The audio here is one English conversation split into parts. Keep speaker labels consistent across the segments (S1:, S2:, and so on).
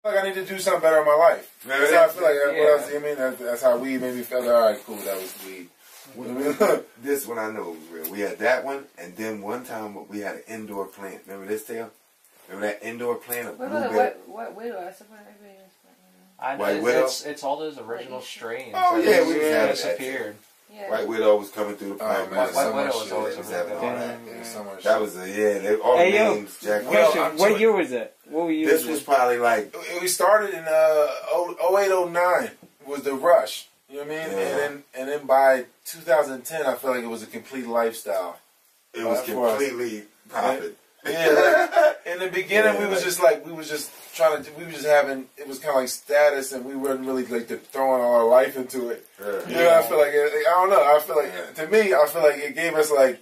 S1: Like I need to do something better in my life. That's how I feel like. What else, I mean, that's how weed made me feel. Like, all right, cool. That was weed.
S2: This one I know was real. We had that one, and then one time we had an indoor plant. Remember this, Tail? Remember that indoor plant of blueberry?
S3: What widow? I suppose
S4: I know.
S2: White Widow?
S4: It's all those original strains.
S2: Oh, yeah, we just had
S4: disappeared.
S3: Yeah.
S2: White Widow was coming through the plant.
S1: man,
S4: White Widow was always
S1: was
S4: having
S1: having
S4: all
S1: all
S4: that.
S1: that.
S2: That was all the names. Jack.
S5: What year was that? What were you?
S2: This was probably like
S1: we started in 08, 09 was the rush. You know what I mean?
S2: Yeah.
S1: And then by 2010, I feel like it was a complete lifestyle.
S2: it was completely popping.
S1: Yeah, like, in the beginning, we was just having, it was kind of like status, and we weren't really like throwing all our life into it. You know, I feel like, I don't know, I feel like, to me, I feel like it gave us like,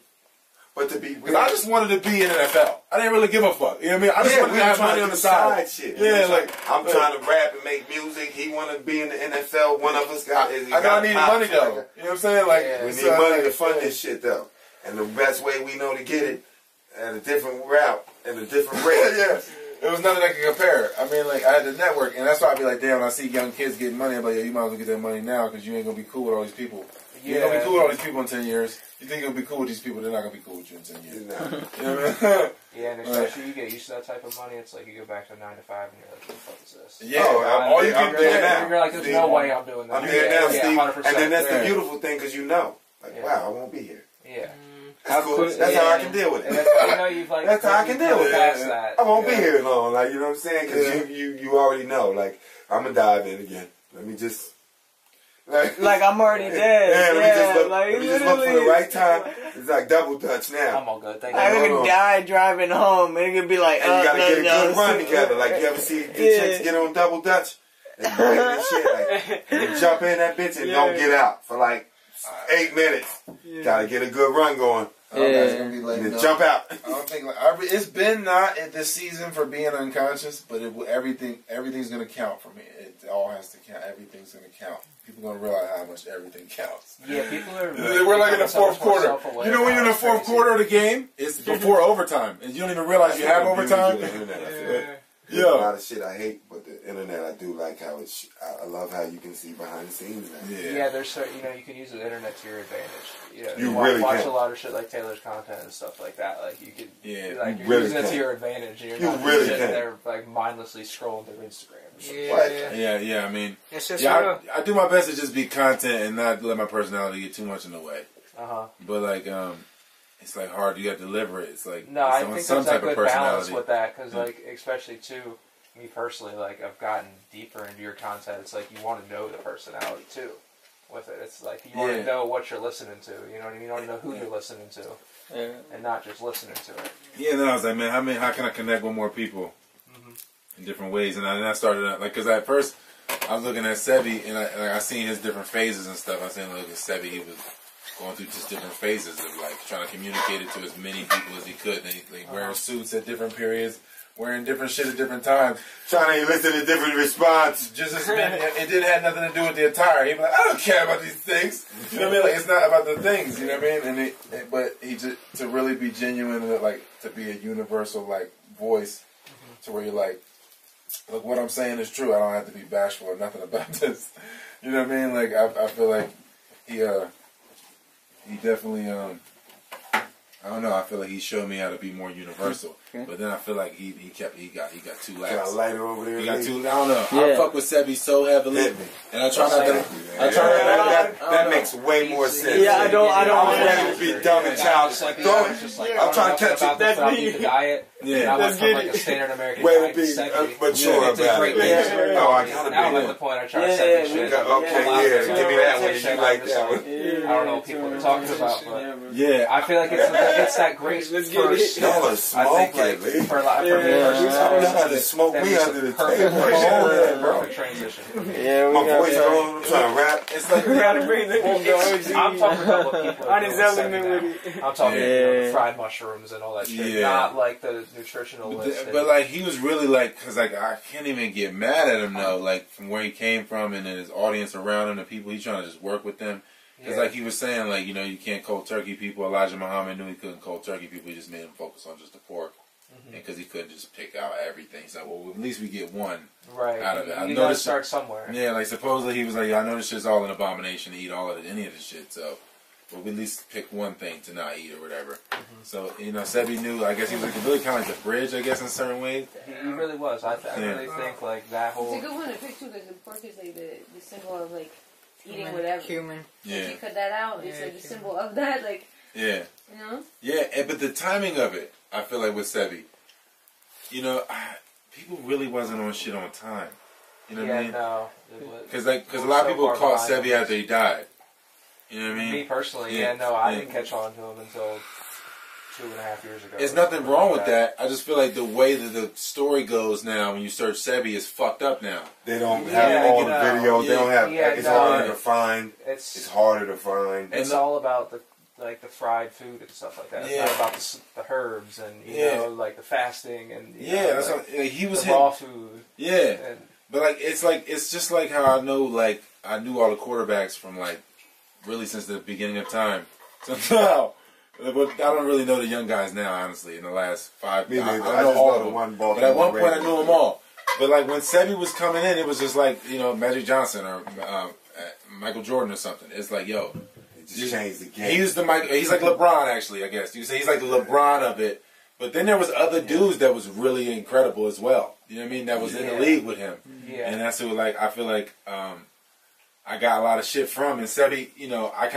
S2: but to be,
S1: because I just wanted to be in NFL. I didn't really give a fuck. You know what I mean? I just wanted to have money on the side.
S2: Shit.
S1: Yeah, like
S2: I'm trying to rap and make music. He want to be in the NFL. One of us got.
S1: I know I need money though. You know what I'm saying? Like
S2: we need money to fund this shit though, and the best way we know to get it at a different route and a different rate.
S1: Yeah. It was nothing that could compare. I mean, like, I had the network, and that's why I'd be like, damn, when I see young kids getting money, I'm like, yeah, you might as well get that money now, because you ain't going to be cool with all these people. You ain't going to be cool with all these people in 10 years. You think you'll be cool with these people, they're not going to be cool with you in 10 years. You know what I mean?
S4: Yeah, and especially you get used to that type of money, it's like you go back to 9 to 5, and you're like, what the fuck is this?
S1: Yeah, all you can do
S2: now.
S4: You're like, there's no way I'm doing that.
S2: I'm here now, Steve.
S4: 100%.
S2: And then that's the beautiful thing, because you know, like, wow, I won't be here.
S4: Yeah.
S2: That's cool. That's how I can deal with it.
S4: And that's
S2: how I can deal with it.
S4: That.
S2: I won't be here long, like, you know what I'm saying? Because you already know, like, I'm going to dive in again. Let me just...
S5: Like I'm already dead.
S2: Let me just look for the right time. It's like double dutch now.
S4: I'm all good. Thank you.
S5: I'm gonna die driving home. And it could be like,
S2: and you gotta get a good run together. Like you ever see the chicks get on double dutch and bring this shit, like, and you jump in that bitch and don't get out for like 8 minutes. Gotta get a good run going.
S1: It's gonna be like,
S2: jump out.
S1: I don't think it's been not at this season for being unconscious, but everything's gonna count for me. It all has to count. Everything's gonna count. People gonna realize how much everything counts.
S4: Yeah, people are.
S1: We're like in the fourth quarter. You know when you're in the fourth quarter of the game, it's before overtime, and you don't even realize you have overtime.
S2: Yeah. A lot of shit I hate, but the internet I do like how it's. I love how you can see behind the scenes now.
S4: Yeah, there's certain, you can use the internet to your advantage.
S2: You really
S4: watch
S2: can.
S4: a lot of shit like Taylor's content and stuff like that. Like you can, like you're
S2: really
S4: using it
S2: can.
S4: to your advantage. And you're
S2: You
S4: not
S2: really
S4: just sitting
S2: can.
S4: there like mindlessly scrolling through Instagram.
S1: Yeah. I mean,
S5: it's just
S1: I do my best to just be content and not let my personality get too much in the way. But like, it's like hard. You got to deliver it. It's like
S4: no, I think
S1: some
S4: there's
S1: type
S4: a
S1: of
S4: good balance
S1: personality
S4: with that because like especially too. Me personally, like I've gotten deeper into your content. It's like you want to know the personality too with it. It's like you want to know what you're listening to. You know what I mean? You want to know who you're listening to, and not just listening to it.
S1: Yeah, and then I was like, man, how can I connect with more people in different ways? And then I started like, because at first I was looking at Sebi and I seen his different phases and stuff. I seen look at Sebi, he was going through just different phases of like trying to communicate it to as many people as he could. And he wearing suits at different periods. Wearing different shit at different times.
S2: Trying to elicit a different response.
S1: Just as it didn't have nothing to do with the attire. He'd be like, I don't care about these things. You know what I mean? Like, it's not about the things, you know what I mean? But he just, to really be genuine and like, to be a universal, like, voice to where you're like, look, what I'm saying is true. I don't have to be bashful or nothing about this. You know what I mean? Like, I feel like he definitely, I don't know. I feel like he showed me how to be more universal, but then I feel like he got 2 laps.
S2: Got a lighter over there.
S1: He got 2. I don't know. I fuck with Sebi so heavily, and I try not to.
S2: That makes way more sense.
S5: Yeah, I don't.
S2: I'm ready to be dumb and childish. I'm trying to catch it.
S4: That's me. Diet.
S1: Yeah,
S4: I went from like a standard American
S2: way
S4: diet
S2: to be
S4: Sebi.
S2: mature about it. Oh, I gotta be.
S4: Now I'm at the point I try to set this shit.
S2: Okay, give me that one. You like that one?
S4: I don't know what people are talking about, but
S1: yeah,
S4: I feel like it's that great first.
S2: Y'all are smoking,
S4: for me personally,
S2: smoke me under the table.
S4: Perfect transition.
S5: Yeah,
S2: my voice going. I'm trying to rap.
S5: It's like we gotta bring the
S4: I'm talking about what people are doing. I'm talking
S5: the
S4: fried mushrooms and all that shit, not like the nutritional list.
S1: But like he was really like, because like I can't even get mad at him though. Like from where he came from and then his audience around him, the people he's trying to just work with them. Because like he was saying, like, you know, you can't cold turkey people. Elijah Muhammad knew he couldn't cold turkey people. He just made him focus on just the pork. because he couldn't just pick out everything. So, well, at least we get one
S4: Right.
S1: out of it.
S4: You gotta start somewhere.
S1: Yeah, like supposedly he was like, I know this shit's all an abomination to eat all of it, any of this shit. So, we'll at least pick one thing to not eat or whatever. So, you know, Sebi knew. I guess he was like really kind of like the bridge, I guess, in certain ways.
S4: He really was. I really think like that whole.
S3: It's a good one to pick too because the pork is like the symbol of like eating whatever.
S5: Human.
S1: Yeah.
S3: If you cut that out, it's like the symbol of that, like.
S1: Yeah.
S3: You know.
S1: Yeah, but the timing of it, I feel like with Sebi, you know, people really wasn't on shit on time. You know what I mean?
S4: No.
S1: Because a lot of people caught Sebi after he died. You know what I mean?
S4: Me personally, I didn't catch on to him until 2.5 years ago.
S1: There's nothing wrong with that. I just feel like the way that the story goes now, when you search Sebi, is fucked up now.
S2: They don't have all the videos. They don't have. It's harder to find. It's harder to find.
S4: It's all about the fried food and stuff like that. It's not about the herbs and you know like the fasting and
S1: that's what, he was
S4: the raw food.
S1: Yeah, but it's just like how I know I knew all the quarterbacks from really since the beginning of time. So now, but I don't really know the young guys now. Honestly, in the last 5 years, I know all of them. But at one point, I knew them all. But when Sebi was coming in, it was just like Magic Johnson or Michael Jordan or something. It's like
S2: just changed the game.
S1: He's like LeBron, actually. I guess you could say he's like the LeBron of it. But then there was other dudes that was really incredible as well. You know what I mean? That was in the league with him. Yeah. And that's who I feel like I got a lot of shit from. And Sebi, I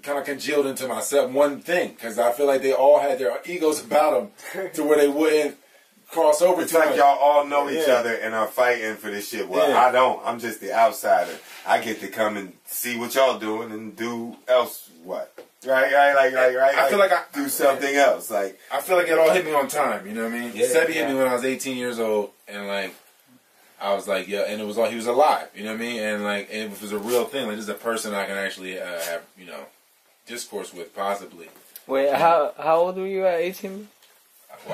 S1: kind of congealed into myself one thing because I feel like they all had their egos about them to where they wouldn't cross over.
S2: It's like y'all all know each other and are fighting for this shit. Well, I don't. I'm just the outsider. I get to come and see what y'all doing and do else what. Right. I feel like I do something else. I
S1: feel like it all hit me on time. You know what I mean? Yeah, Sebi hit me when I was 18 years old, and I was like, and it was he was alive. You know what I mean? And it was a real thing. This is a person I can actually have discourse with, possibly.
S5: Wait, how old were you at 18?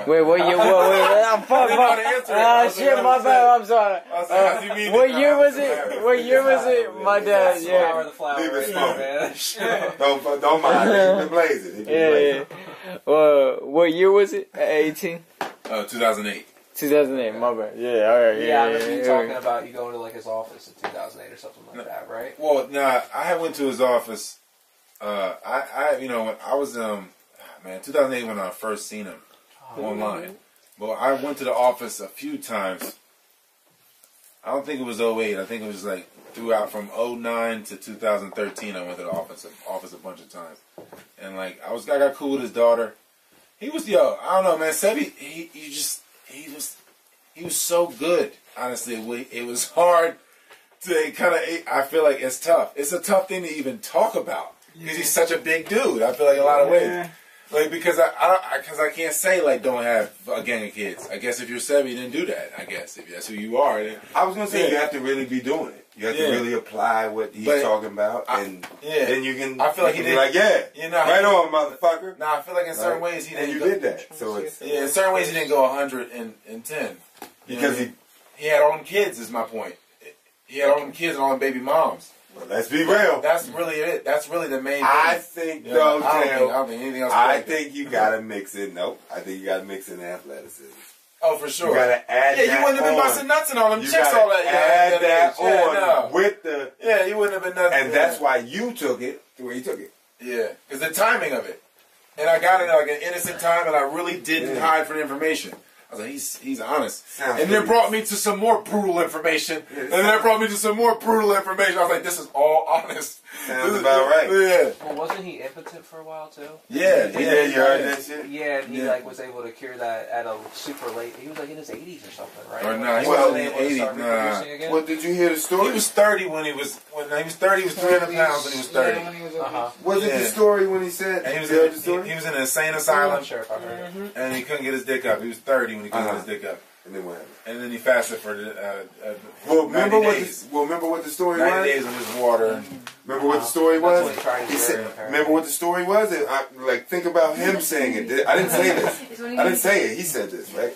S5: Wait, what year? Fuck. Shit, my bad. I'm sorry. What year was it? What year was it? My dad,
S2: Leave it man. Don't mind. Keep it blazing.
S5: Yeah. What year was it? At 18?
S1: 2008.
S5: 2008, my bad. Yeah, alright.
S4: Yeah, I remember you talking about you going to his office in 2008 or something like that, right?
S1: Well, I went to his office. When I was 2008 when I first seen him online. Well, I went to the office a few times. I don't think it was 08. I think it was throughout from 09 to 2013. I went to the office a bunch of times, and I got cool with his daughter. He was I don't know, man. Sebi, he was so good. Honestly, it was hard to I feel like it's tough. It's a tough thing to even talk about because he's such a big dude. I feel like a lot of ways. Because I can't say don't have a gang of kids. I guess if you're Sebi, then do that. I guess if that's who you are. Then,
S2: I was gonna say you have to really be doing it. You have to really apply what he's talking about, and then you can.
S1: I feel like he did.
S2: Right on, motherfucker.
S1: I feel like in certain ways he didn't.
S2: And you did that. So it's
S1: in certain ways he didn't go 110
S2: because
S1: he had all them kids. Is my point. He had all them kids and all them baby moms.
S2: Well, let's be real.
S1: That's really it. That's really the main thing.
S2: I think, I
S1: don't think anything else.
S2: I think you gotta mix it. Nope. I think you gotta mix in athleticism.
S1: Oh, for sure.
S2: You gotta add that.
S1: You wouldn't have been busting nuts and all them chicks all that.
S2: Add that on with the.
S1: Yeah, you wouldn't have been nothing.
S2: And that's why you took it the way you took it.
S1: Yeah, because the timing of it, and I got it an innocent time, and I really didn't hide for the information. I was like, he's honest. And then brought me to some more brutal information. And then it brought me to some more brutal information. I was like, this is all honest.
S2: Sounds about right.
S1: Yeah.
S4: Well, wasn't he impotent for a while, too?
S1: Yeah.
S2: You heard that shit?
S4: Yeah, and he was able to cure that at a super late... He was in his 80s or something, right?
S1: Or no, he wasn't in his 80s.
S2: Nah. Well, did you hear the story?
S1: He was 30 when he was 30. He was 300 pounds when he was 30.
S2: Was it the story when he said...
S1: And he was in an insane asylum. And he couldn't get his dick up. He was 30 when he couldn't get his dick up.
S2: And then what happened?
S1: And then he fasted for
S2: 90
S1: days.
S2: Remember what the story
S1: 90
S2: was?
S1: 90 days of his water.
S2: Remember what the story was?
S4: He said,
S2: remember what the story was? Think about him saying it. I didn't say this. I didn't say it. He said this, right?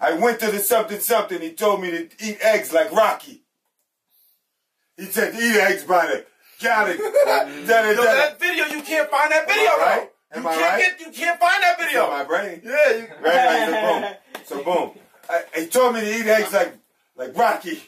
S2: I went to the something. He told me to eat eggs like Rocky. He said to eat eggs by the gallon.
S1: That video, you can't find that video, right?
S2: Am I right?
S1: You can't find that video.
S2: It's in my brain.
S1: Yeah. You,
S2: Right? So boom. He told me to eat eggs like Rocky.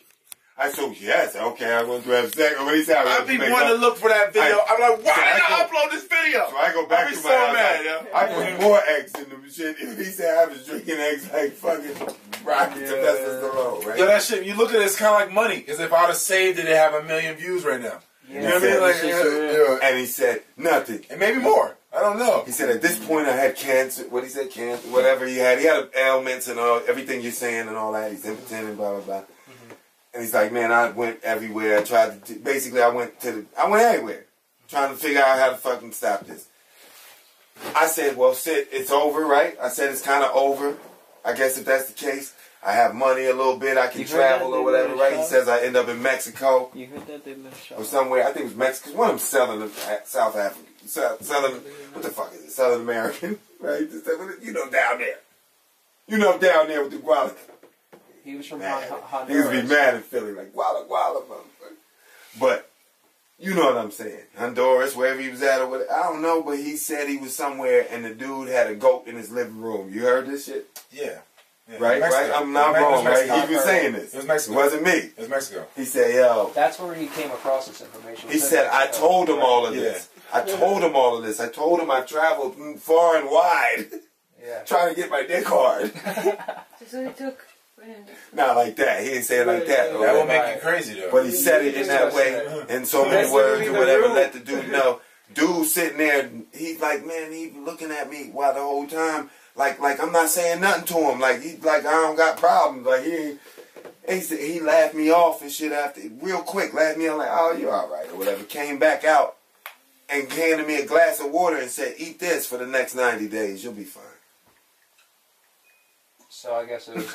S2: I said, yes, okay, I'm going to have sex. What he said,
S1: I be wanting to look for that video. I'm like, why did I upload this video?
S2: So I go back to my house.
S1: Mad,
S2: I put more eggs in the shit. He said I was drinking eggs like fucking Rocky Sylvester Stallone, right?
S1: Yo, that shit, you look at it, it's kind of like money. Because if I would have saved it, it'd have 1 million views right now.
S2: Yeah.
S1: You know what I mean?
S2: And he said, nothing.
S1: And maybe more. I don't know.
S2: He said, at this point, I had cancer. What he said, cancer, whatever he had. He had ailments and all, everything you're saying and all that. He's impotent and blah, blah, blah. And he's like, man, I went everywhere. I tried to, basically, I went everywhere. Trying to figure out how to fucking stop this. I said, well, Sid, it's over, right? I said, it's kind of over. I guess if that's the case, I have money a little bit. I can travel or whatever, right? He says I end up in Mexico.
S5: You heard that they made a shot?
S2: Or somewhere. I think it was Mexico. One of them South African. Southern, what the fuck is it? Southern American, right? You know, down there. You know, down there with the guala.
S4: He was from
S2: Honduras. He would be mad in Philly, like, walla, walla, motherfucker. But, you know what I'm saying. Honduras, wherever he was at or whatever. I don't know, but he said he was somewhere and the dude had a goat in his living room. You heard this shit?
S1: Yeah.
S2: Right? I'm not wrong, right? He was saying this.
S1: It was Mexico.
S2: It wasn't me.
S1: It was Mexico.
S2: He said, yo.
S4: That's where he came across this information.
S2: He said, I told him all of this. I told him all of this. I told him I traveled far and wide trying to get my dick hard.
S3: So he took...
S2: Not like that. He didn't say it like that.
S1: That would make you crazy, though.
S2: But he said it in that way, in so many words or whatever, let the dude know. Dude sitting there, he's like, man, he looking at me while the whole time, like I'm not saying nothing to him. Like, he, like I don't got problems. Like, he laughed me off and shit after, real quick, laughed me off, like, oh, you're all right, or whatever. Came back out and handed me a glass of water and said, eat this for the next 90 days. You'll be fine.
S4: So I guess it was...
S1: He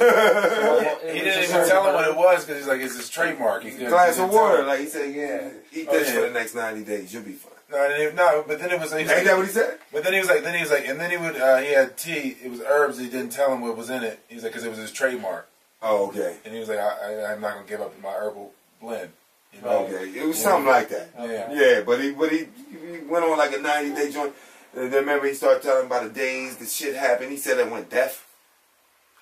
S1: didn't even tell him what it was because he's like, it's his trademark.
S2: Glass of water. Like, he said, yeah, eat this for the next 90 days. You'll be fine.
S1: No, but then it was...
S2: Ain't that what he said?
S1: But then he was like, and then he would, he had tea. It was herbs. He didn't tell him what was in it. He was like, because it was his trademark.
S2: Oh, okay.
S1: And he was like, I'm not going to give up my herbal blend. You know?
S2: Okay. It was something like that. Yeah, but he went on like a 90-day joint. And then remember he started telling about the days the shit happened. He said I went deaf.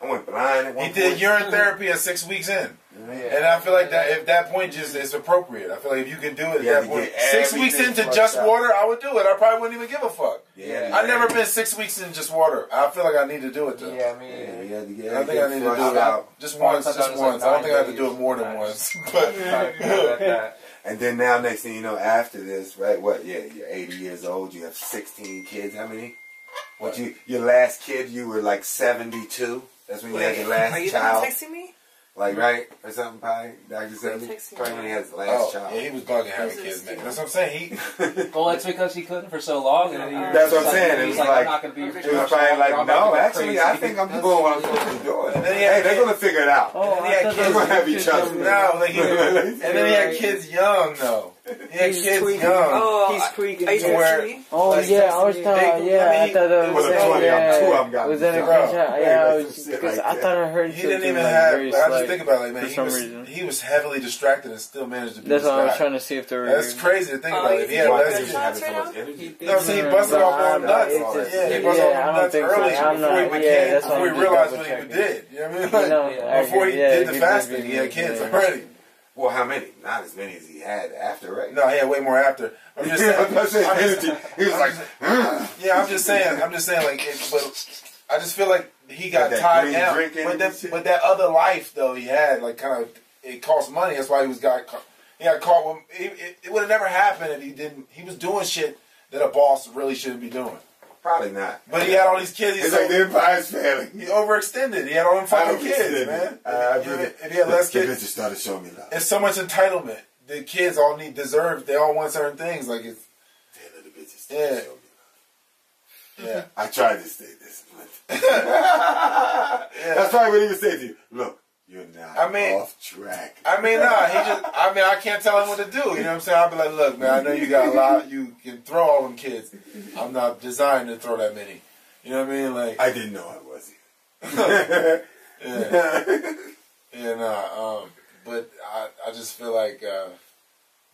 S2: I went blind at one point.
S1: He did urine therapy at 6 weeks in. And I feel like that at that point just it's appropriate. I feel like if you can do it at that point. 6 weeks into just water, I would do it. I probably wouldn't even give a fuck. I've never been 6 weeks in just water. I feel like I need to do it though.
S4: Yeah, I mean,
S1: I think I need to do it out. Just once. I don't think I have to do it more than once. But
S2: and then now next thing you know, after this, right? What? Yeah, you're 80 years old. You have 16 kids. How many? What? Your last kid, you were like 72. That's when you had your last child.
S6: Are you texting me?
S2: Like, right? Or something, Pi? Dr. Sebi? Probably when he has the last child.
S1: Yeah, he was bugging having kids, man. That's what I'm saying.
S4: Well, it's because he couldn't for so long. And
S2: that's what I'm saying. It was like,
S4: I'm not going to be
S2: it was probably like, no, actually, I think I'm doing what I'm supposed to be doing. Hey, they're going to figure it out.
S1: And he had kids.
S2: They're going to have each other.
S1: No, like, and then he had kids young, though. He had kids young.
S6: Oh,
S5: He's creaking.
S6: Are you texting me?
S5: Oh, like, yeah, I was talking, I thought it was was that a great shot? Yeah, because I thought I heard
S1: he didn't even have, I just think about it, like, man, he was heavily distracted and still managed to be
S5: That's why I was trying to see if there were...
S1: That's crazy to think about it. He had less energy. No, so he busted off all the nuts. Yeah, he busted off the nuts early before he realized what he did. You know what I mean? Before he did the fasting, he had kids already.
S2: Well, how many? Not as many as he had after, right?
S1: No, he had way more after. I'm just saying.
S2: He was like,
S1: yeah, I'm just saying, like, but I just feel like he got tied down. But that other life, though, he had, like, kind of, it cost money. That's why he got caught. It would have never happened if he didn't. He was doing shit that a boss really shouldn't be doing.
S2: Probably not.
S1: But he had all these kids.
S2: It's like the Empire's failing.
S1: He overextended. He had all them fucking kids, man. If he had less kids,
S2: the bitches started showing me love.
S1: It's so much entitlement. The kids all deserve. They all want certain things. Like it's.
S2: The bitches started showing me love.
S1: Yeah.
S2: I tried to stay disciplined. That's probably what he would say to you. Look, you're not off track.
S1: I can't tell him what to do. You know what I'm saying? I'll be like, look, man, I know you got a lot. You can throw all them kids. I'm not designed to throw that many. You know what I mean? Like
S2: I didn't know I was
S1: either. But I just feel like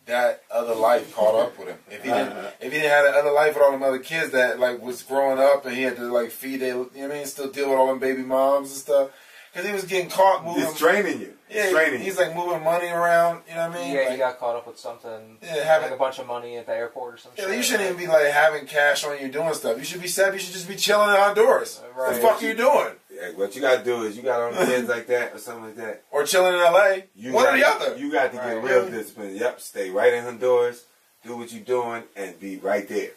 S1: that other life caught up with him. If he didn't had another life with all them other kids that like was growing up, and he had to like feed their, you know what I mean, still deal with all them baby moms and stuff. Because he was getting caught moving.
S2: He's training you.
S1: Yeah, he's like moving money around. You know what I mean?
S4: Yeah,
S1: like,
S4: he got caught up with something.
S1: Yeah, having
S4: like a bunch of money at the airport or something.
S1: Yeah, you shouldn't even be like having cash on you doing stuff. You should be sad. You should just be chilling in Honduras.
S4: Right.
S1: What the fuck are you doing?
S2: Yeah, what you gotta do is you got on the kids like that or something like that.
S1: Or chilling in LA. One or the other.
S2: You got to get real disciplined. Yep, stay right in Honduras, do what you're doing, and be right there.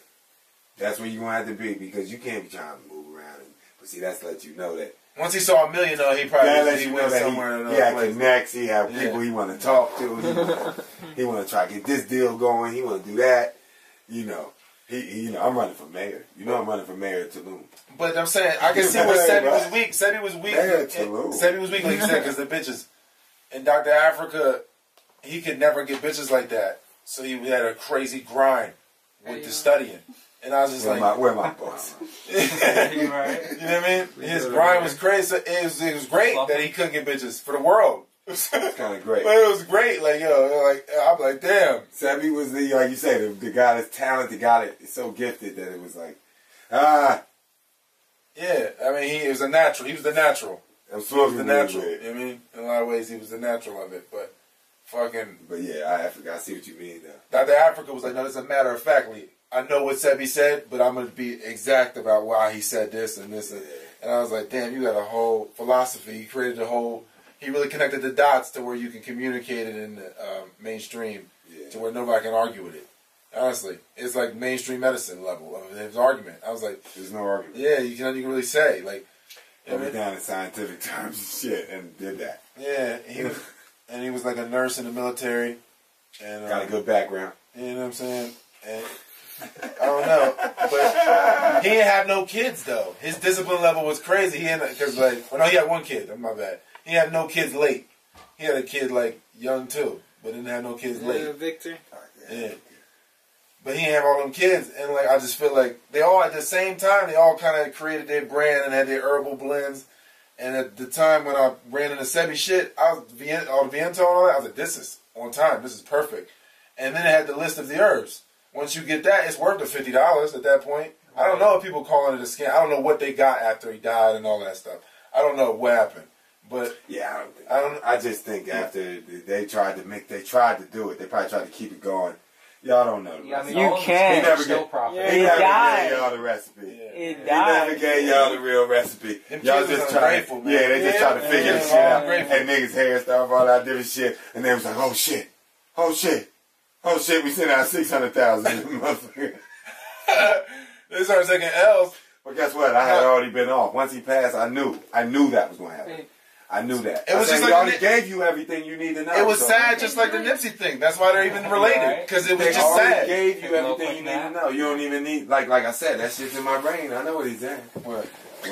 S2: That's where you're gonna have to be because you can't be trying to move around. But see, that's to let you know that.
S1: Once he saw $1 million, though, he probably went somewhere in another
S2: place.
S1: place.
S2: Connects. He have people he want to talk to. He want to try to get this deal going. He want to do that. You know, I'm running for mayor. You know, I'm running for mayor of Tulum.
S1: But I'm saying, I can see where Sebi was weak. Sebi was weak. Sebi was weak, like you said, because the bitches. In Dr. Africa, he could never get bitches like that. So he had a crazy grind with the studying. And I was just
S2: where my books?
S1: You know what I mean? His grind was crazy. So it was great that he couldn't get bitches for the world.
S2: It's kind of great.
S1: But it was great. Like, I'm like, damn.
S2: Sebi was like you say, the guy that's talented, got it. It's so gifted that it was like,
S1: Yeah, I mean, he was a natural. He was the natural. He was the natural. You know what I mean? In a lot of ways, he was the natural of it. But fucking.
S2: But yeah, I see what you mean, though.
S1: Dr. Africa was like, no, this is a matter of factly. I know what Sebi said, but I'm going to be exact about why he said this and this. And I was like, damn, you got a whole philosophy. He created a whole. He really connected the dots to where you can communicate it in the mainstream to where nobody can argue with it. Honestly, it's like mainstream medicine level of his argument. I was like,
S2: there's no argument.
S1: Yeah, you can really say like.
S2: Put it down in scientific terms and shit, and did that.
S1: Yeah, he was like a nurse in the military, and
S2: got a good background.
S1: You know what I'm saying? And I don't know, but he didn't have no kids though. His discipline level was crazy. He had he had one kid. My bad. He had no kids late. He had a kid like young too, but didn't have no kids late.
S5: Victor.
S1: Yeah. But he didn't have all them kids, and like I just feel like they all at the same time they all kind of created their brand and had their herbal blends. And at the time when I ran into Sebi shit, I was all the Viento and all that. I was like, this is on time. This is perfect. And then it had the list of the herbs. Once you get that, it's worth the $50 at that point. I don't know if people calling it a scam. I don't know what they got after he died and all that stuff. I don't know what happened. But
S2: yeah, I just think after they tried to do it. They probably tried to keep it going. Y'all don't know.
S4: Yeah, I mean,
S5: you can't.
S2: He never
S5: died.
S2: gave y'all the recipe.
S5: He
S2: died. He never gave y'all the real recipe. Y'all just trying. Yeah, they just trying to figure the shit out. And niggas' hair stuff, all that different shit. And they was like, oh shit, we sent out 600,000.
S1: They started taking L's.
S2: But guess what? I had already been off. Once he passed, I knew that was going to happen. I knew that.
S1: It was just
S2: he
S1: like
S2: already gave you everything you need to know.
S1: It was sad, just like the Nipsey thing. That's why they're even related, because it was
S2: they
S1: just sad.
S2: Gave you everything you need to know. You don't even need like I said, that shit's in my brain. I know what he's saying. What?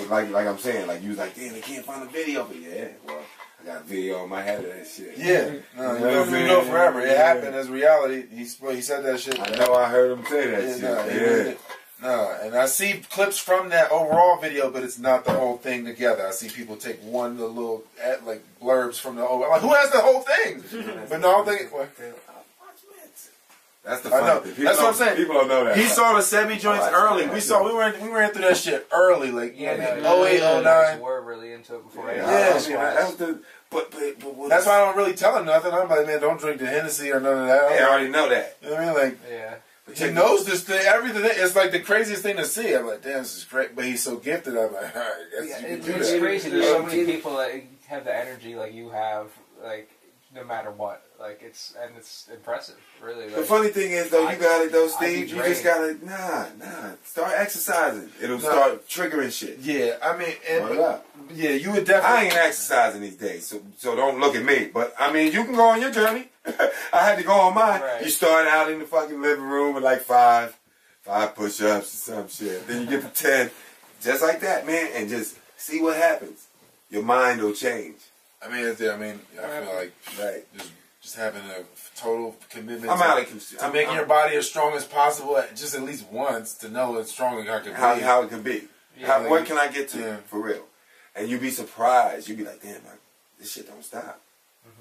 S2: Like I'm saying, like you was like, damn, they can't find a video. But yeah, well, I got a video in my head of that shit.
S1: Yeah, no, you know forever. It happened as reality. He said that shit.
S2: I know. I heard him say that shit.
S1: No, and I see clips from that overall video, but it's not the whole thing together. I see people take one little like blurbs from the whole. I'm like, who has the whole thing? But no, I don't think.
S2: That's the funny thing.
S1: That's what I'm saying.
S2: People don't know that.
S1: He saw the Sebi joints early. We ran through that shit early, like 08, 09.
S4: Were really into it before.
S2: But
S1: that's why I don't really tell him nothing. I'm like, man, don't drink the Hennessy or none of that.
S2: I already know that.
S1: You know what I mean? Like,
S4: yeah.
S1: He knows this thing, everything. It's like the craziest thing to see. I'm like, damn, this is great. But he's so gifted. I'm like, all right, I guess you can do that.
S4: It's crazy. There's so many people that have the energy like you have, like no matter what. Like it's impressive, really. Like,
S2: the funny thing is, though, you got it, though, Steve. You just gotta start exercising. It'll start triggering shit.
S1: Yeah, I mean, you would definitely.
S2: I ain't exercising these days, so don't look at me. But I mean, you can go on your journey. I had to go on mine. Right. You start out in the fucking living room with like five push-ups or some shit. Then you get to 10, just like that, man, and just see what happens. Your mind will change.
S1: I feel like just having a total commitment to making your body as strong as possible, just at least once, to know as strong as I can be.
S2: How it can be. Yeah, what can I get to for real? And you'd be surprised. You'd be like, damn, this shit don't stop.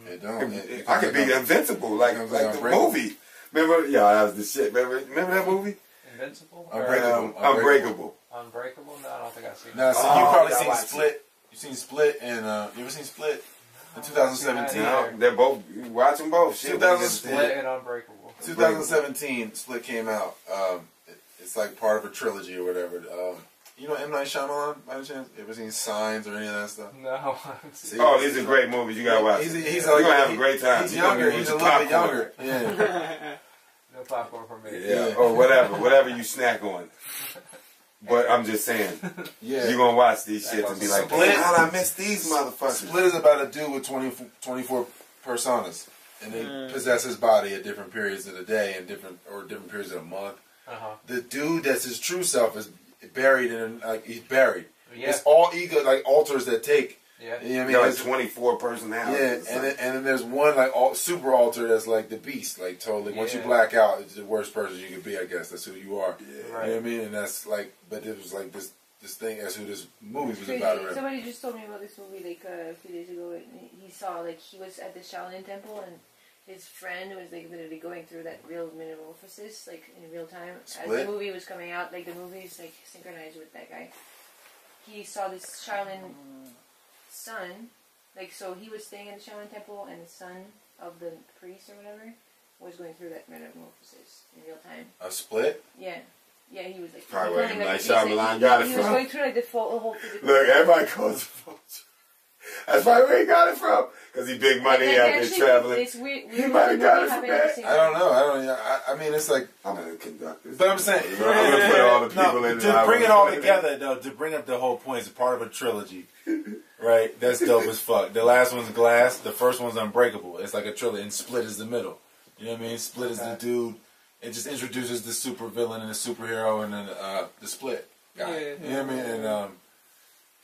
S1: It don't.
S2: I could be invincible, like the movie. Remember? Yeah, that was the shit. Remember that movie?
S4: Invincible?
S2: Unbreakable.
S4: Unbreakable? No, I don't think I've seen
S1: No,
S4: it.
S1: so you probably seen Split. You seen Split and you ever seen Split in 2017?
S2: No, they're both. You watch them both. Shit,
S1: 2017
S4: Split and Unbreakable.
S1: 2017, Split came out. It's like part of a trilogy or whatever. You know M. Night Shyamalan, by any chance? You ever seen Signs or any of that stuff?
S4: No, I haven't seen it.
S2: Oh, these are great movies. You gotta watch.
S1: He's
S2: You're gonna have a great time.
S1: He's younger. He's a little bit younger. Yeah.
S4: No popcorn for me.
S2: Yeah, or whatever you snack on. But I'm just saying, you're gonna watch these shits and be like, how did I miss these motherfuckers?
S1: Split is about a dude with 24 personas, and they possess his body at different periods of the day and different periods of the month. The dude that's his true self is buried in, like, he's buried. Yeah. It's all ego, like alters that take.
S4: Yeah.
S1: You know what I mean?
S2: Like 24 personalities.
S1: Yeah, and then there's one like super alter that's like the beast, like totally. Once you black out, it's the worst person you could be. I guess that's who you are. Yeah. Right. You know what I mean? And that's like, but it was like this thing. That's who this movie was about. Already.
S3: Somebody just told me about this movie like a few days ago. And he saw like he was at the Shaolin Temple and his friend was like literally going through that real metamorphosis like in real time.
S1: Split?
S3: As the movie was coming out, like the movie is like synchronized with that guy. He saw this Shaolin son, like, so he was staying in the Shaolin Temple, and the son of the priest or whatever was going through that metamorphosis in real time.
S1: A Split?
S3: Yeah, he was like
S2: probably where
S3: like,
S2: Shyamalan got it from.
S3: He was going through like the whole physical.
S2: Look, everybody calls it from. That's probably where he got it from, because he big money out there traveling. He might have got it from that.
S1: I don't know. I mean, it's like
S2: I'm gonna conduct this.
S1: But I'm saying,
S2: I'm gonna put all the people in.
S1: To bring it all together, though, to bring up the whole point, it's part of a trilogy. Right, that's dope as fuck. The last one's Glass. The first one's Unbreakable. It's like a trilogy, and Split is the middle. You know what I mean? Split is the dude. It just introduces the super villain and the superhero, and then the Split guy. You know what I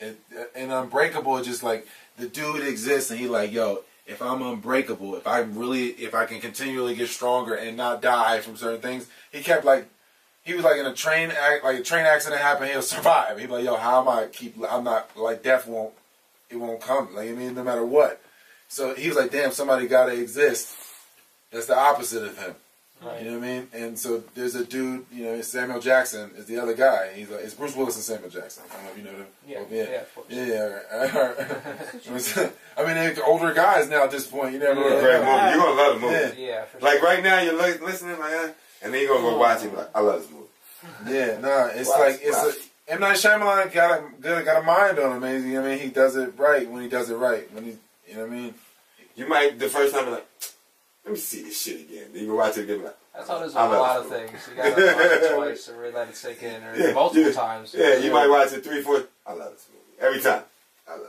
S1: mean? And Unbreakable is just like the dude exists, and he like, yo, if I'm unbreakable, if I can continually get stronger and not die from certain things, he kept like. He was like in a train accident happened, he'll survive. He'd be like, yo, how am I'm not, like, death won't come. Like, I mean, no matter what. So he was like, damn, somebody gotta exist. That's the opposite of him. Right. You know what I mean? And so there's a dude, you know, Samuel Jackson is the other guy. He's like, it's Bruce Willis and Samuel Jackson. I don't know if you know them.
S4: Yeah, of course.
S1: Yeah. I mean, they're older guys now at this point. You never
S2: really great movie. You're gonna love the movie.
S4: Yeah, for
S2: sure. Like right now, you're listening like, and then you're gonna go watch it. Like, I love this movie.
S1: Yeah, it's M. Night Shyamalan got a mind on him, man. I mean, he does it right when he does it right. When he, you know what I mean?
S2: You might the first time be like, let me see this shit again. Then you can watch it again. Like,
S4: that's how it is with a lot of things. You gotta watch it twice or let it sink in, or multiple times.
S2: Yeah, you might watch it 3, 4. I love this movie every time. I love it.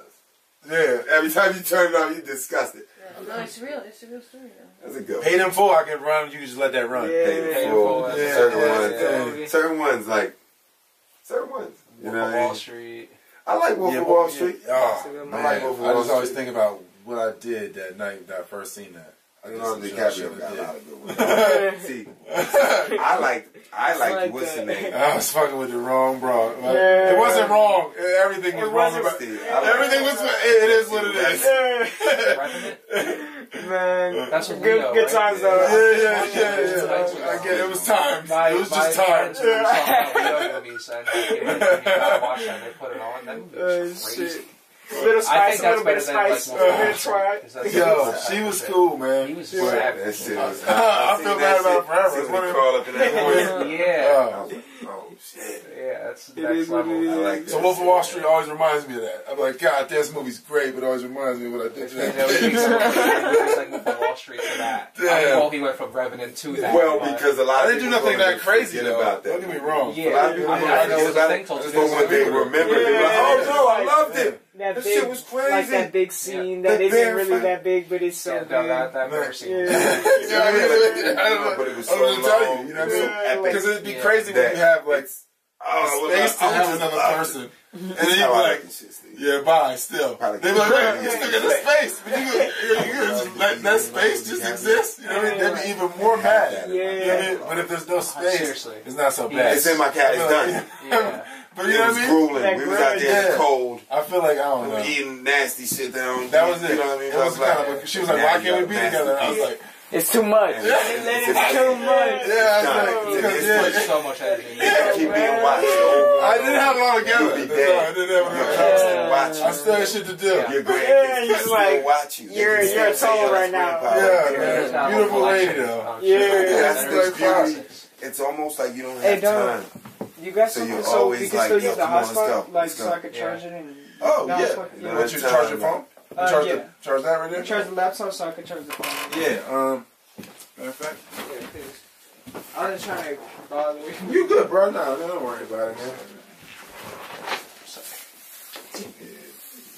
S2: Yeah, every time you turn it on, you disgust it.
S3: Yeah, no, it's real. It's a real story, though.
S2: That's a good one.
S1: Paid in full, I can run. You can just let that run.
S2: Yeah, Paid in full. Certain ones. You know,
S4: Wall Street.
S2: I like Wolf of Wall Street.
S1: Oh, man. I just always think about what I did that night that I first seen that.
S2: Leonardo DiCaprio got a lot of good ones. See, I like what's the name?
S1: I was fucking with the wrong bro. It wasn't wrong. Everything was wrong about it. Everything was. It is what it is.
S5: Man,
S4: that's
S5: good times though.
S1: Yeah. I get it. Was time. It was just time.
S4: Movies and you gotta watch them. They put it on. That movie was crazy.
S5: Little spice, a little bit of spice.
S1: Yo, she was cool, man.
S4: He was savage.
S2: That shit was
S1: I feel bad about her forever.
S2: When he crawled up in that morning.
S4: Yeah.
S2: Oh, shit.
S4: Yeah, that's the next level.
S2: I like that.
S1: So Wolf of Wall Street always reminds me of that. I'm like, God, this movie's great, but it always reminds me of what I did to that.
S4: It's like Wolf of Wall Street to that. I know he went from Revenant to that.
S2: Well, because a lot of
S1: I didn't do nothing that crazy, though.
S2: About that.
S1: Don't get me wrong.
S4: Yeah,
S2: a lot of people
S4: I know it was a thing till
S2: today. But when they remember, they're like, oh, no, I loved it. That shit was crazy.
S5: Like that big scene that isn't really that big, but it's so big.
S4: That bear scene.
S1: I don't know what to tell you. You know what I mean? Because it'd be crazy when you have like space to have another person, and then you'd be like, yeah, bye. Still, they'd be like, wait, you still got the space, but you let that space just exist. You know what I mean? They'd be even more mad.
S5: Yeah.
S1: But if there's no space, it's not so bad.
S2: It's in my cat. It's done.
S4: Yeah.
S1: But you know what I mean?
S2: Grueling. We was out there cold.
S1: I feel like, I don't know.
S2: Eating nasty shit down.
S1: That was it.
S2: You know what I mean?
S1: It was kind of, she was like, why can't we be together? And I was like,
S5: It's too much.
S2: It's
S5: too much.
S1: Yeah, I
S4: It's so much energy.
S2: keep being watched.
S1: didn't have it all together.
S2: You'll be
S1: That's all. I
S2: dead.
S1: didn't have it all
S2: Your
S1: together.
S2: kids still watch you.
S1: I still had shit to do.
S2: Your grandkids
S5: he's
S2: still
S5: like,
S2: watch you.
S5: you're a soul right now.
S1: Yeah, man. Beautiful lady, though.
S2: That's
S1: That's
S2: the beauty. It's almost like you don't
S6: Hey,
S2: have time.
S6: You got
S2: So
S6: something
S2: you
S6: so
S2: always
S6: you can
S2: like,
S6: still
S2: yo,
S6: use the
S2: come on, let's
S6: hotspot,
S2: go,
S6: like
S2: let's
S6: so
S2: go.
S6: I could charge it and.
S2: Oh,
S6: No,
S2: yeah.
S6: it's what-
S2: No,
S1: What,
S2: it's
S1: you
S2: time.
S1: charge your phone? Charge,
S6: Yeah.
S1: charge that right there?
S6: Charge the laptop so I could charge the phone.
S1: Yeah, matter of fact.
S6: Yeah, please. I was trying to bother you.
S1: You good, bro. No, don't worry about it, man.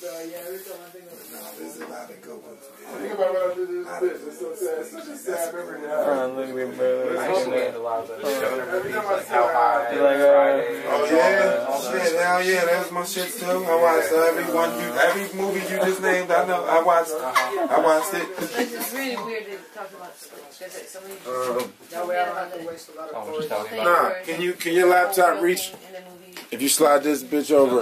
S6: Yeah, every time I think of it.
S2: There's a lot of good ones, man.
S1: Think about what I did to this bitch. It's so sad. It's such a sad memory to have.
S5: Look at me, bro.
S4: I used to get a lot of those stoner movies,
S1: time I
S4: like
S1: see
S4: How
S1: her,
S4: High,
S5: you're like,
S4: Friday.
S2: Oh yeah, shit, hell yeah, that was my shit too. I watched every movie you just named. I know, I watched it.
S3: It's really weird to talk about sports because somebody just
S6: That way I don't have to waste a lot of
S4: Oh,
S6: toys.
S4: just telling you
S1: Nah,
S4: about
S1: can your laptop reach? If you slide this bitch over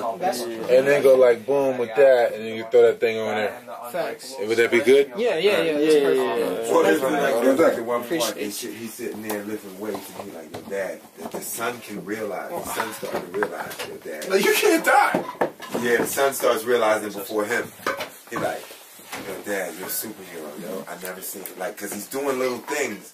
S1: and then go like boom with that, and then you throw that thing on there,
S6: Facts.
S1: would that be good?
S6: Yeah.
S2: Well, there's like the one part and shit, he's sitting there lifting weights and he's like, your dad, the son can realize, the son started to realize your dad.
S1: Like you can't die.
S2: Yeah, the son starts realizing before him. He's like, yo, dad, you're a superhero, yo. I never seen it. Like, cause he's doing little things.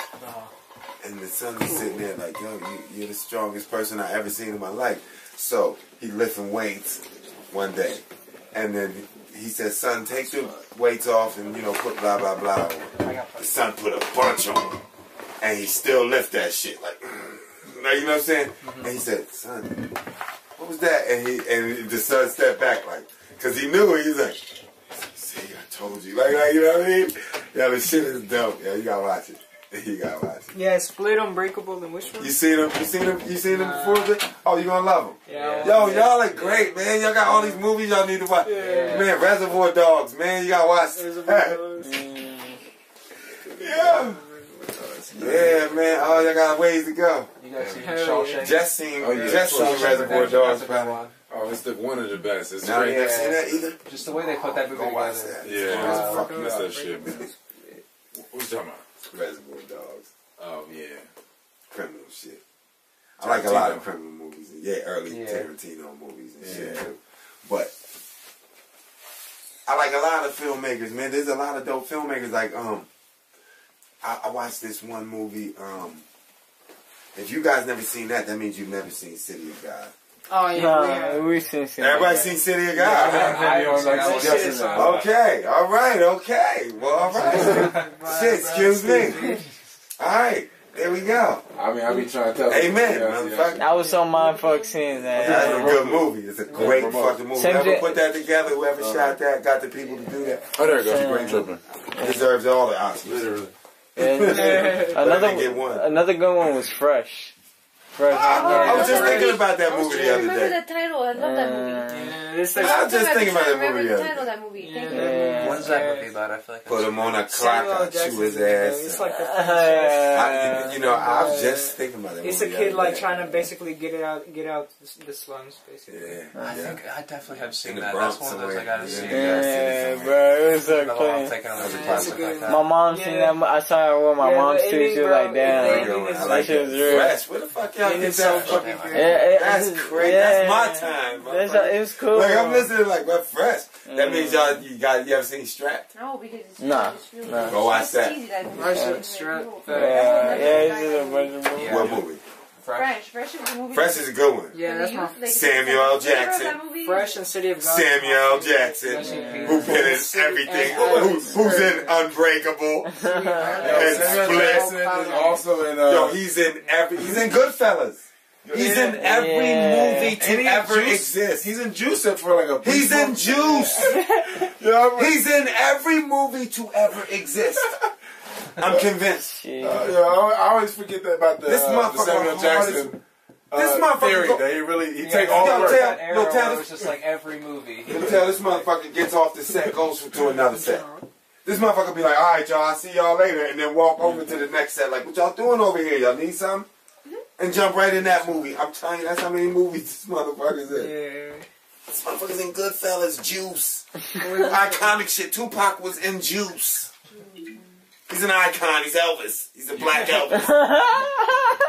S2: And the son is sitting there like, yo, you're the strongest person I ever seen in my life. So he lifting weights one day. And then he says, son, take the weights off and, put blah, blah, blah on. The son put a bunch on. And he still lift that shit. Like, you know what I'm saying? And he said, son, what was that? And the son stepped back like, because he knew. He's like, see, I told you. Like, you know what I mean? Yeah, the shit is dope. Yeah, you gotta watch it. You gotta watch it.
S6: Yeah, Split, Unbreakable, and which one?
S2: You seen them before? Oh, you gonna love them.
S6: Yeah.
S2: Yo, y'all are great, man. Y'all got all these movies y'all need to watch.
S6: Yeah.
S2: Man, Reservoir Dogs, man. You gotta watch. Yeah. Yeah, man. Oh, y'all got ways to go.
S4: You guys see
S6: Hell
S4: Shawshank?
S2: Just seen
S4: Shawshank
S2: Reservoir Dogs,
S4: Redemption,
S2: brother.
S1: Oh, it's one of the best. It's
S2: Now you
S1: great.
S2: ain't seen that either?
S4: Just the way they put that movie
S2: Go watch
S4: together.
S2: that.
S1: Yeah,
S2: Fuck
S1: that's that shit, man. What you talking about?
S2: Reservoir Dogs.
S1: Oh yeah.
S2: Criminal shit. I like a lot of
S1: Tarantino.
S2: criminal movies. Yeah, early Tarantino movies and shit too. But I like a lot of filmmakers, man. There's a lot of dope filmmakers. Like, I watched this one movie. If you guys never seen that, that means you've never seen City of God.
S6: Oh, yeah.
S5: Nah, we seen
S2: Everybody seen City of God? Okay, all right, okay. Well, all right. Shit, excuse me. All right, there we go.
S1: I mean, I be trying to tell.
S2: Amen,
S1: Yeah,
S2: motherfucker.
S5: I was so mindfuck seeing that.
S2: That's a good movie. It's a great fucking movie.
S5: Same
S2: Whoever
S5: thing-
S2: put that together, whoever shot that, got the people to do that,
S1: Oh, there it goes. Great tripping.
S2: deserves all the Oscars.
S1: Literally.
S2: Get one.
S5: Another good one was Fresh. Fresh.
S2: I was just thinking about that movie the
S3: I
S2: other
S3: remember
S2: day.
S3: that title. I love that movie.
S6: Yeah, it's
S2: I
S6: like
S2: was just thinking about that
S3: remember
S2: movie
S3: the
S2: the other
S3: title of
S2: day.
S3: that movie. Thank you.
S5: Yeah.
S4: When's that movie about? I feel like
S2: Put him on a clock,
S6: Samuel
S2: I chew
S6: Jackson's
S2: his
S6: in it, though.
S2: ass.
S6: It's like the
S2: I was just thinking about that movie.
S6: It's a
S2: the
S6: kid
S2: other
S6: like
S2: day.
S6: trying to basically get out the slums, basically.
S2: Yeah.
S4: I think I definitely have seen
S2: In the
S4: that.
S2: Bronx
S4: That's one of those I
S2: somewhere.
S4: gotta see.
S5: Yeah, bro, it was so
S4: I'm
S5: clean.
S4: taking on
S2: That's a
S4: a
S2: classic.
S4: classic like that.
S5: My mom seen that. I saw it with my
S6: Yeah,
S5: mom
S6: the
S5: too.
S6: ending,
S5: She was
S6: bro,
S5: like, damn.
S6: the ending is
S2: I like
S5: shit
S2: that.
S5: was real.
S2: Fresh. Where the fuck y'all
S6: It
S2: get
S6: is so
S2: that from?
S6: fucking good.
S2: That's crazy. That's my time.
S5: It was cool.
S2: Like I'm listening, like, but Fresh. That means you ever seen Strapped?
S3: No, because it's
S5: Nah,
S3: it's really
S5: nah.
S2: Go watch that.
S3: Easy that movie.
S6: I should
S3: Like,
S6: strap
S3: people-
S6: that.
S5: Yeah, it's just a bunch of movies.
S4: Yeah.
S2: What movie?
S3: Fresh is a movie.
S2: Fresh is a good one.
S6: Yeah, that's my
S2: Samuel L. Jackson.
S6: Fresh and City of God.
S2: Samuel L. Jackson, who been in everything, who's in Unbreakable, and
S1: Samuel
S2: Split.
S1: Jackson is also in.
S2: Yo, he's in Goodfellas. He's in every movie to ever exist.
S1: He's in Juice for like a.
S2: He's in Juice. He's in every movie to ever exist. I'm convinced.
S1: I always forget that about the
S2: This motherfucker
S1: the Samuel Jackson.
S2: This motherfucker
S1: theory
S2: go-
S1: that he
S4: Yeah,
S1: take all the
S2: yo,
S1: work.
S2: tell-
S4: that era
S2: no, tell
S4: where it
S2: this-
S4: was just like every movie.
S2: You can tell this motherfucker gets off the set, goes to another set. This motherfucker be like, all right, y'all, I'll see y'all later, and then walk over to the next set, like, what y'all doing over here? Y'all need something? And jump right in that movie. I'm telling you, that's how many movies this motherfucker's in.
S6: Yeah.
S2: This motherfucker's in Goodfellas, Juice. Iconic shit. Tupac was in Juice. He's an icon. He's Elvis. He's a black Elvis.